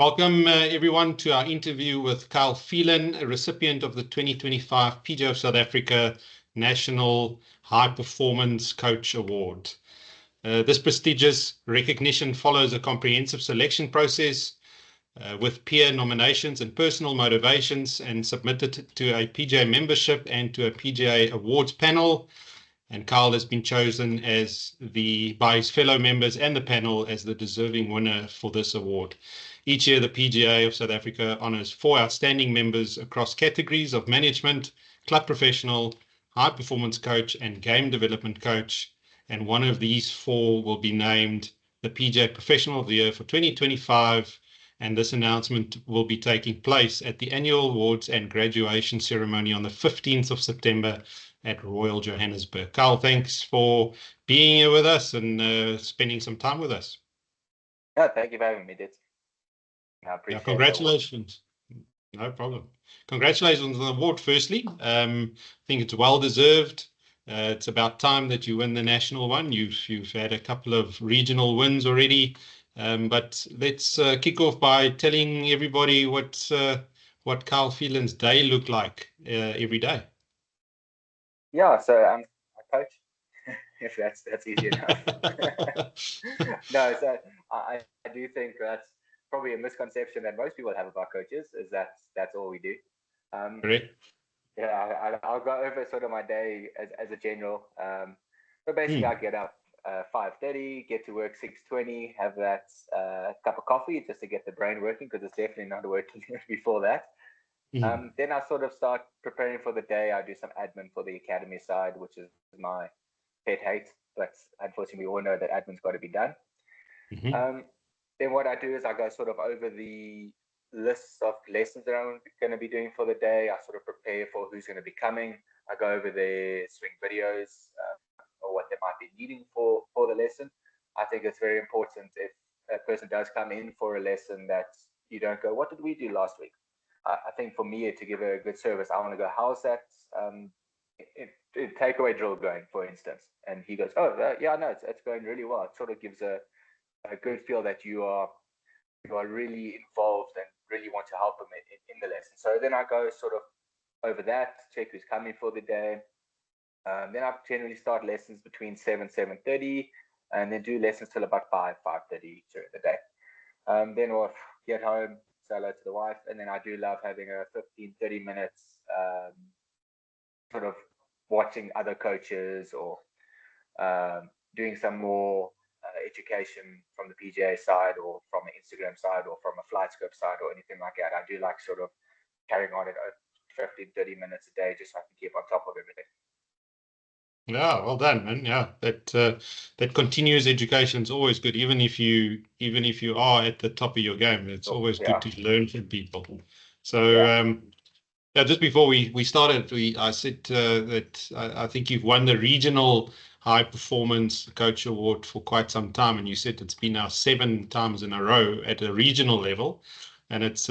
Welcome, everyone, to our interview with Phelan, a recipient of the 2025 PJ of South Africa National High Performance Coach Award. This prestigious recognition follows a comprehensive selection process with peer nominations and personal motivations, and submitted to a PGA membership and to a PGA awards panel. And Carl has been chosen by his fellow members and the panel as the deserving winner for this award. Each year, the PGA of South Africa honors 4 outstanding members across categories of management, club professional, high performance coach, and game development coach. And one of these 4 will be named the PGA Professional of the Year for 2025. And this announcement will be taking place at the annual awards and graduation ceremony on the 15th of September at Royal Johannesburg. Carl, thanks for being here with us and spending some time with us. Yeah, thank you for having me, Dit. I appreciate it. Congratulations. No problem. Congratulations on the award, firstly. I think it's well deserved. It's about time that you win the national one. You've had a couple of regional wins already. But let's kick off by telling everybody what Carl Phelan's day looked like every day. Yeah, so I'm a coach, if that's easy enough. No, so I do think that's probably a misconception that most people have about coaches, is that's all we do. Correct. Yeah, I'll go over sort of my day as a general. So basically, I get up 5:30, get to work 6:20, have that cup of coffee just to get the brain working, because it's definitely not working before that. Then I sort of start preparing for the day. I do some admin for the academy side, which is my pet hate, but unfortunately we all know that admin's got to be done. Then what I do is I go sort of over the lists of lessons that I'm going to be doing for the day. I sort of prepare for who's going to be coming. I go over their swing videos or what they might be needing for the lesson. I think it's very important, if a person does come in for a lesson, that you don't go, what did we do last week? I think for me, to give a good service, I want to go, how's that takeaway drill going, for instance? And he goes, oh, yeah, no, it's going really well. It sort of gives a good feel that you are really involved and really want to help him in the lesson. So then I go sort of over that, check who's coming for the day. Then I generally start lessons between 7:30, and then do lessons till about 5:30 during the day. Then I'll get home, say hello to the wife, and then I do love having a 15-30 minutes sort of watching other coaches, or doing some more education from the PGA side, or from an Instagram side, or from a FlightScope side, or anything like that. I do like sort of carrying on at 15-30 minutes a day, just so I can keep on top of everything. Yeah, well done, man. Yeah, that continuous education is always good, even if you are at the top of your game. It's always good to learn from people. So just before we started, I said that I think you've won the regional high performance coach award for quite some time, and you said it's been now 7 times in a row at a regional level. And it's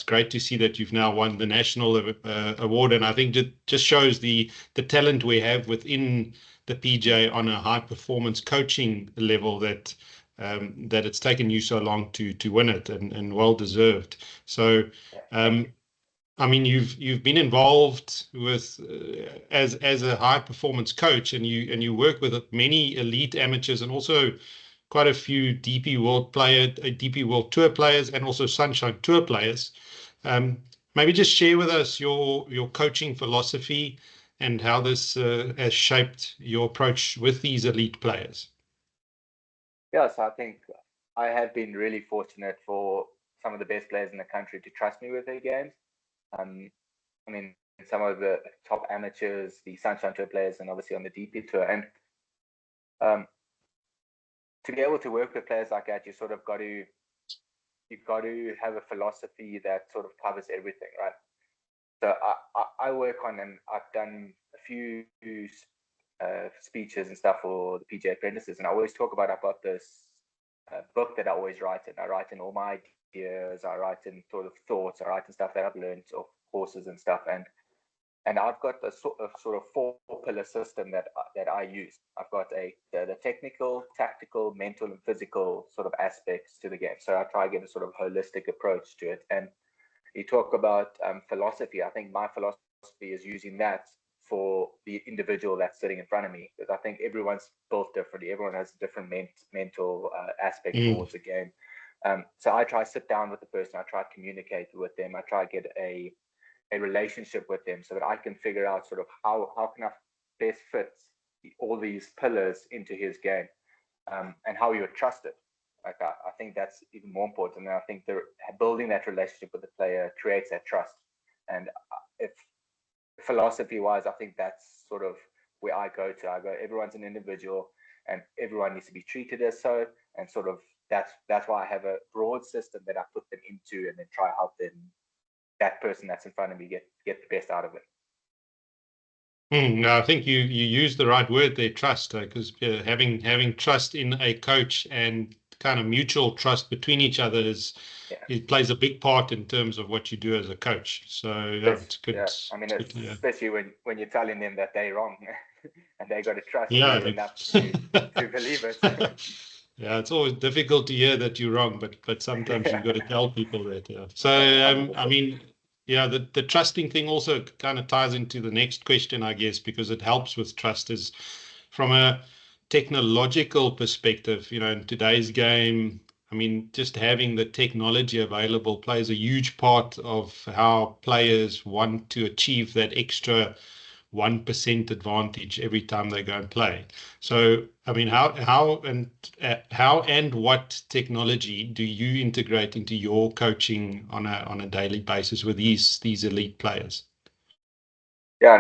great to see that you've now won the national award, and I think it just shows the talent we have within the PGA on a high performance coaching level, that it's taken you so long to win it, and well deserved. So, I mean, you've been involved with as a high performance coach, and you work with many elite amateurs, and also quite a few DP World Tour players, and also Sunshine Tour players. Maybe just share with us your coaching philosophy and how this has shaped your approach with these elite players. Yes, I think I have been really fortunate for some of the best players in the country to trust me with their games. I mean, some of the top amateurs, the Sunshine Tour players, and obviously on the DP Tour. And to be able to work with players like that, you've got to have a philosophy that sort of covers everything, right? So I work on, and I've done a few speeches and stuff for the PGA apprentices, and I always talk about, I've got this book that I always write in. I write in all my ideas, I write in sort of thoughts, I write in stuff that I've learned of courses and stuff. And And I've got a sort of four-pillar system that I use. I've got the technical, tactical, mental, and physical sort of aspects to the game. So I try to get a sort of holistic approach to it. And you talk about philosophy. I think my philosophy is using that for the individual that's sitting in front of me, because I think everyone's built differently. Everyone has a different mental aspect towards the game. So I try to sit down with the person. I try to communicate with them. I try to get a relationship with them so that I can figure out sort of how can I best fit all these pillars into his game, and how you trust it. Like I think that's even more important. And I think building that relationship with the player creates that trust. And if philosophy wise, I think that's sort of where I go to. I go, everyone's an individual, and everyone needs to be treated as so. And sort of that's why I have a broad system that I put them into, and then try to help them, that person that's in front of me, get the best out of it. No, I think you use the right word there, trust, because having trust in a coach and kind of mutual trust between each other it plays a big part in terms of what you do as a coach. So yeah, it's good. Yeah, I mean, especially when you're telling them that they're wrong, and they got to trust you enough to believe it. Yeah, it's always difficult to hear that you're wrong, but sometimes you've got to tell people that. Yeah. So I mean, yeah, the trusting thing also kind of ties into the next question, I guess, because it helps with trust is from a technological perspective, in today's game. I mean, just having the technology available plays a huge part of how players want to achieve that extra 1% advantage every time they go and play. So, I mean, how and what technology do you integrate into your coaching on a daily basis with these elite players? Yeah,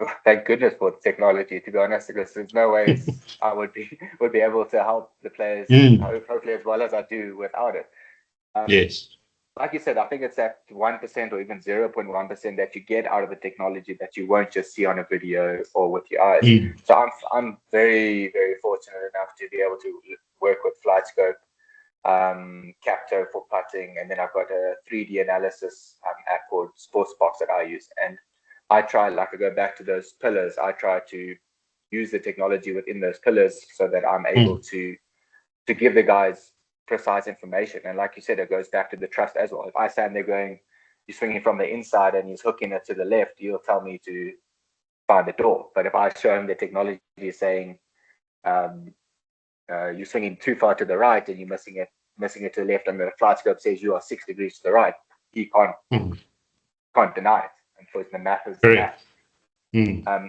no, thank goodness for technology. To be honest, because there's no ways I would be able to help the players hopefully as well as I do without it. Yes. Like you said, I think it's that 1% or even 0.1% that you get out of the technology that you won't just see on a video or with your eyes. So I'm very, very fortunate enough to be able to work with FlightScope, Capto for putting, and then I've got a 3D analysis app called Sportsbox that I use. And I go back to those pillars. I try to use the technology within those pillars so that I'm able to give the guys precise information. And like you said, it goes back to the trust as well. If I stand there going, you're swinging from the inside and he's hooking it to the left, he'll tell me to find the door. But if I show him the technology saying, you're swinging too far to the right and you're missing it to the left, and the flight scope says you are 6 degrees to the right, he can't deny it. And for the math is the math.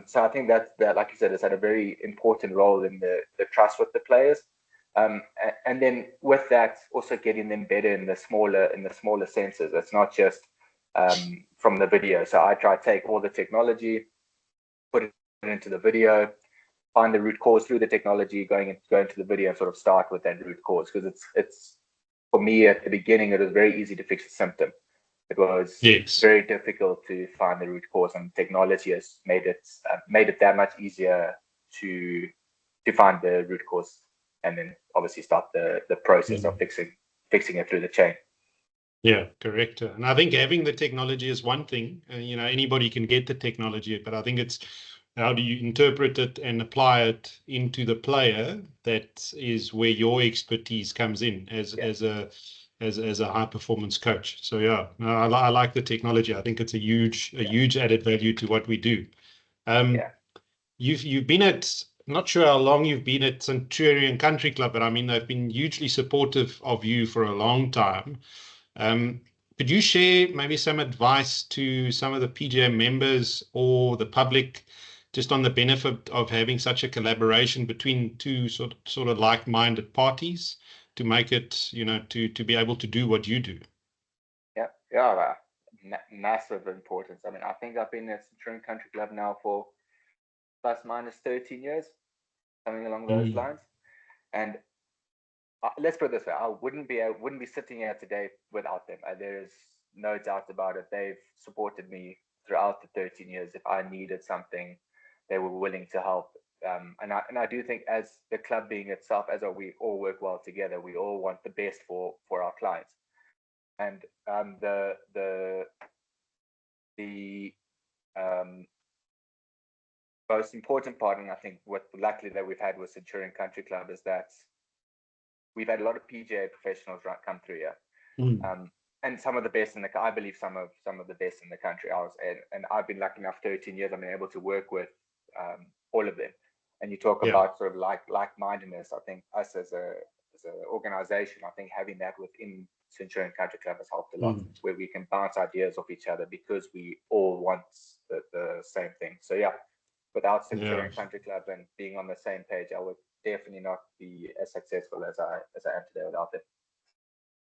So I think that, like you said, has had a very important role in the trust with the players. And then with that, also getting them better in the smaller senses. It's not just from the video. So I try to take all the technology, put it into the video, find the root cause through the technology, go into the video and sort of start with that root cause, because it's for me at the beginning it was very easy to fix the symptom. It was very difficult to find the root cause, and technology has made it that much easier to find the root cause, and then obviously start the process of fixing it through the chain. Yeah, correct. And I think having the technology is one thing. Anybody can get the technology, but I think it's how do you interpret it and apply it into the player? That is where your expertise comes in as a high performance coach. So yeah, no, I like the technology. I think it's a huge added value to what we do. You've been not sure how long you've been at Centurion Country Club, but I mean they've been hugely supportive of you for a long time. Could you share maybe some advice to some of the PGM members or the public just on the benefit of having such a collaboration between two sort of like-minded parties to make it, to be able to do what you do? Yeah, massive importance. I mean, I think I've been at Centurion Country Club now for plus minus 13 years, something along those lines. And let's put it this way: I wouldn't be sitting here today without them. There is no doubt about it. They've supported me throughout the 13 years. If I needed something, they were willing to help. And I do think, as the club being itself, as we all work well together, we all want the best for our clients. And the most important part, and I think what luckily that we've had with Centurion Country Club is that we've had a lot of PGA professionals come through here. And some of the best in the, I believe some of the best in the country. And I've been lucky enough, 13 years, I've been able to work with all of them. And you talk about sort of like-mindedness. I think us as an organization, I think having that within Centurion Country Club has helped a lot, where we can bounce ideas off each other because we all want the same thing. So yeah, without Centurion Country Club and being on the same page, I would definitely not be as successful as I am today without it.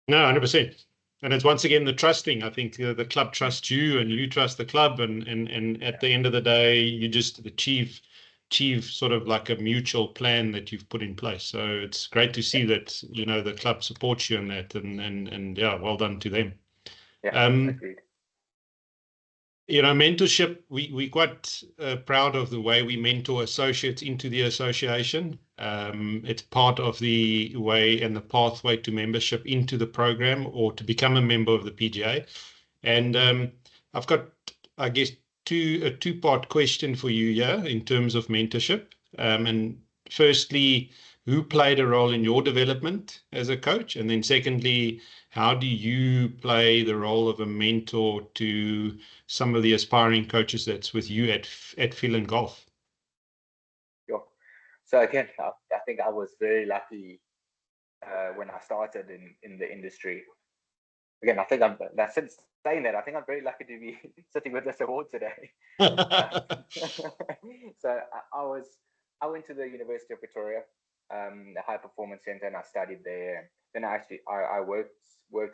No, 100%. And it's once again the trusting. I think the club trusts you, and you trust the club, and at the end of the day, you just achieve sort of like a mutual plan that you've put in place. So it's great to see that the club supports you in that, and yeah, well done to them. Yeah, agreed. Mentorship, we're quite proud of the way we mentor associates into the association. It's part of the way and the pathway to membership into the program or to become a member of the PGA. And I've got, I guess, a two-part question for you here in terms of mentorship. And firstly, who played a role in your development as a coach? And then secondly, how do you play the role of a mentor to some of the aspiring coaches that's with you at Phelan Golf? Sure. So again, I think I was very lucky when I started in the industry. Again, I think since saying that, I think I'm very lucky to be sitting with this award today. So I went to the University of Pretoria, the High Performance Center, and I studied there. Then I worked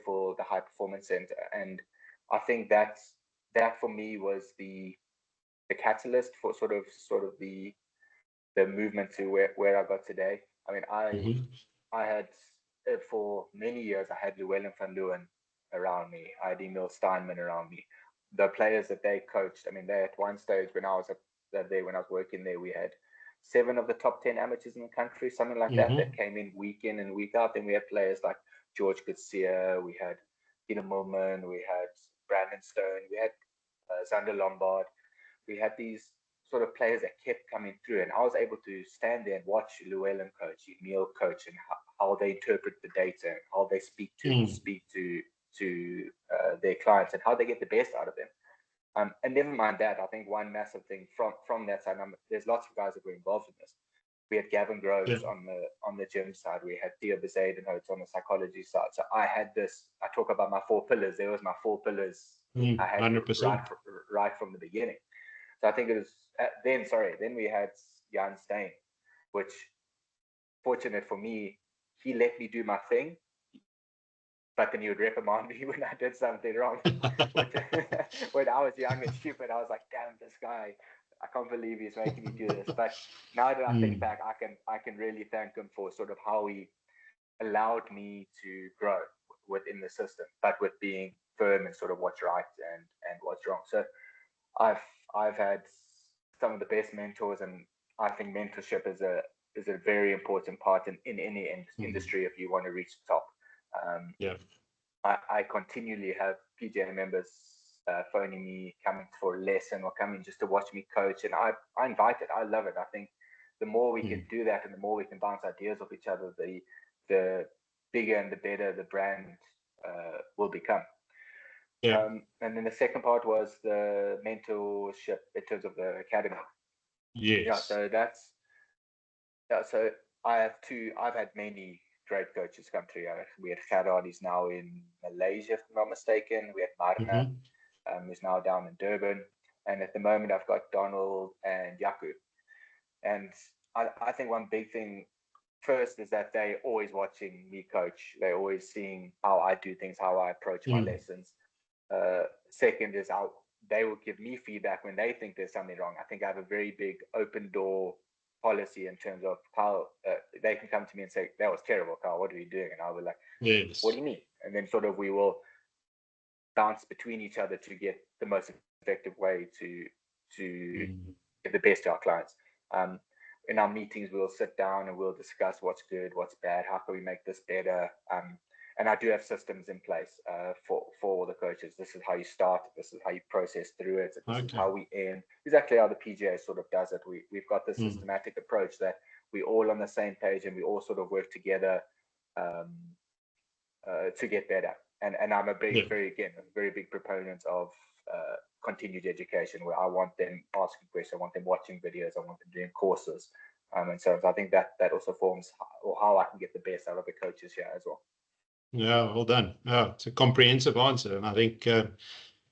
for the High Performance Center, and I think that for me was the catalyst for sort of the movement to where I got today. I mean, I had for many years I had Llewellyn van Leeuwen around me. I had Emil Steinman around me. The players that they coached, I mean, they at one stage when I was working there, we had 7 of the top 10 amateurs in the country, something like that came in week in and week out. Then we had players like George Garcia, we had Peter Millman, we had Brandon Stone, we had Zander Lombard. We had these sort of players that kept coming through, and I was able to stand there and watch Llewellyn coach, Emil coach, and how they interpret the data, and how they speak to their clients, and how they get the best out of them. And never mind that, I think one massive thing from that side, there's lots of guys that were involved in this. We had Gavin Groves on the gym side. We had Theo Bezadenhout on the psychology side. So I had this. I talk about my 4 pillars. There was my 4 pillars. I had 100%. right from the beginning. So I think it was then we had Jan Stein, which, fortunate for me, he let me do my thing, but then he would reprimand me when I did something wrong. When I was young and stupid, I was like, damn, this guy, I can't believe he's making me do this. But now that I think back, I can really thank him for sort of how he allowed me to grow within the system, but with being firm and sort of what's right and what's wrong. So I've had some of the best mentors, and I think mentorship is a very important part in any industry if you want to reach the top. I continually have PGA members phoning me, coming for a lesson or coming just to watch me coach, and I invite it. I love it. I think the more we can do that, and the more we can bounce ideas off each other, the bigger and the better the brand will become. And then the second part was the mentorship in terms of the academy. So so I've had many great coaches come through. We had Gerard, he's now in Malaysia, if I'm not mistaken. We had Marna, who's now down in Durban. And at the moment, I've got Donald and Yaku. And I think one big thing first is that they're always watching me coach. They're always seeing how I do things, how I approach my lessons. Second is how they will give me feedback when they think there's something wrong. I think I have a very big open door policy in terms of how they can come to me and say, that was terrible, Carl, what are you doing? And I'll be like, what do you mean? And then sort of we will bounce between each other to get the most effective way to get the best to our clients. In our meetings, we'll sit down and we'll discuss what's good, what's bad, how can we make this better. and I do have systems in place for the coaches. This is how you start. This is how you process through it. This is how we end. Exactly how the PGA sort of does it. We've got this systematic approach that we're all on the same page and we all sort of work together to get better. And I'm a very big proponent of continued education, where I want them asking questions, I want them watching videos, I want them doing courses. And so I think that also forms how I can get the best out of the coaches here as well. Yeah, well done. Yeah, it's a comprehensive answer, and I think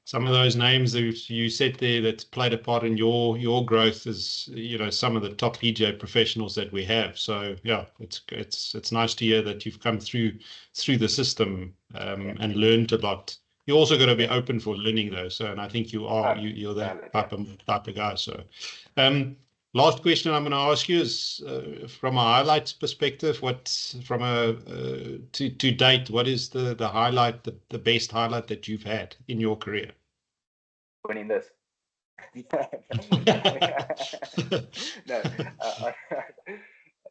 some of those names that you said there that played a part in your growth is, some of the top PGA professionals that we have. So yeah, it's nice to hear that you've come through the system and learned a lot. You also got to be open for learning though. So, and I think you're that type of guy. So, last question I'm going to ask you is from a highlights perspective. From a to date, what is the highlight, the best highlight that you've had in your career? Winning this. No,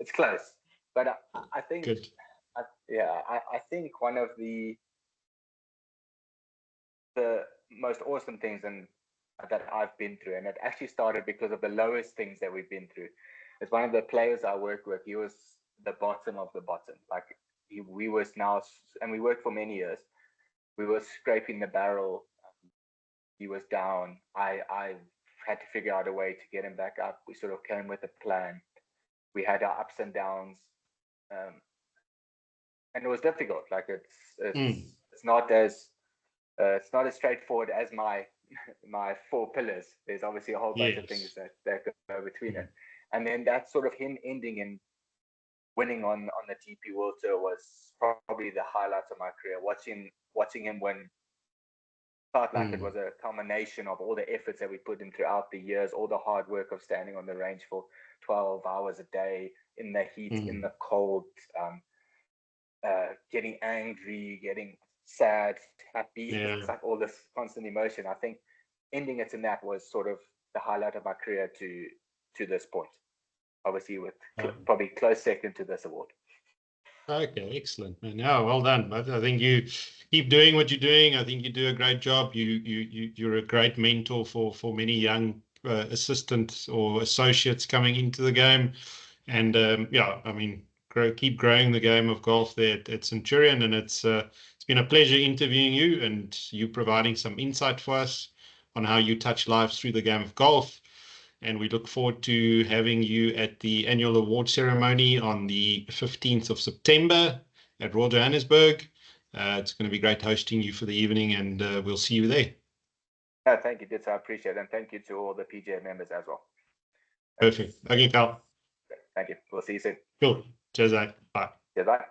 it's close, but I think I think one of the most awesome things that I've been through, and it actually started because of the lowest things that we've been through. It's one of the players I worked with. He was the bottom of the bottom. Like we was now, and we worked for many years. We were scraping the barrel. He was down. I had to figure out a way to get him back up. We sort of came with a plan. We had our ups and downs, and it was difficult. Like it's not as straightforward as my four pillars. There's obviously a whole bunch of things that go between it, and then that sort of him ending and winning on the DP World Tour was probably the highlight of my career. Watching him win felt like it was a culmination of all the efforts that we put in throughout the years, all the hard work of standing on the range for 12 hours a day in the heat, in the cold, getting angry, getting sad, happy. It's like all this constant emotion. I think ending it in that was sort of the highlight of my career to this point. Obviously, with probably close second to this award. Okay, excellent, man. Yeah, well done. But I think you keep doing what you're doing. I think you do a great job. You're a great mentor for many young assistants or associates coming into the game. And I mean, keep growing the game of golf there at Centurion. And it's been a pleasure interviewing you and you providing some insight for us on how you touch lives through the game of golf. And we look forward to having you at the annual award ceremony on the 15th of September at Royal Johannesburg. It's going to be great hosting you for the evening, and we'll see you there. Thank you, Ditz. I appreciate it. And thank you to all the PGA members as well. Perfect. Okay, Carl. Thank you. We'll see you soon. Cool. Cheers, Zach. Bye. Cheers, bye.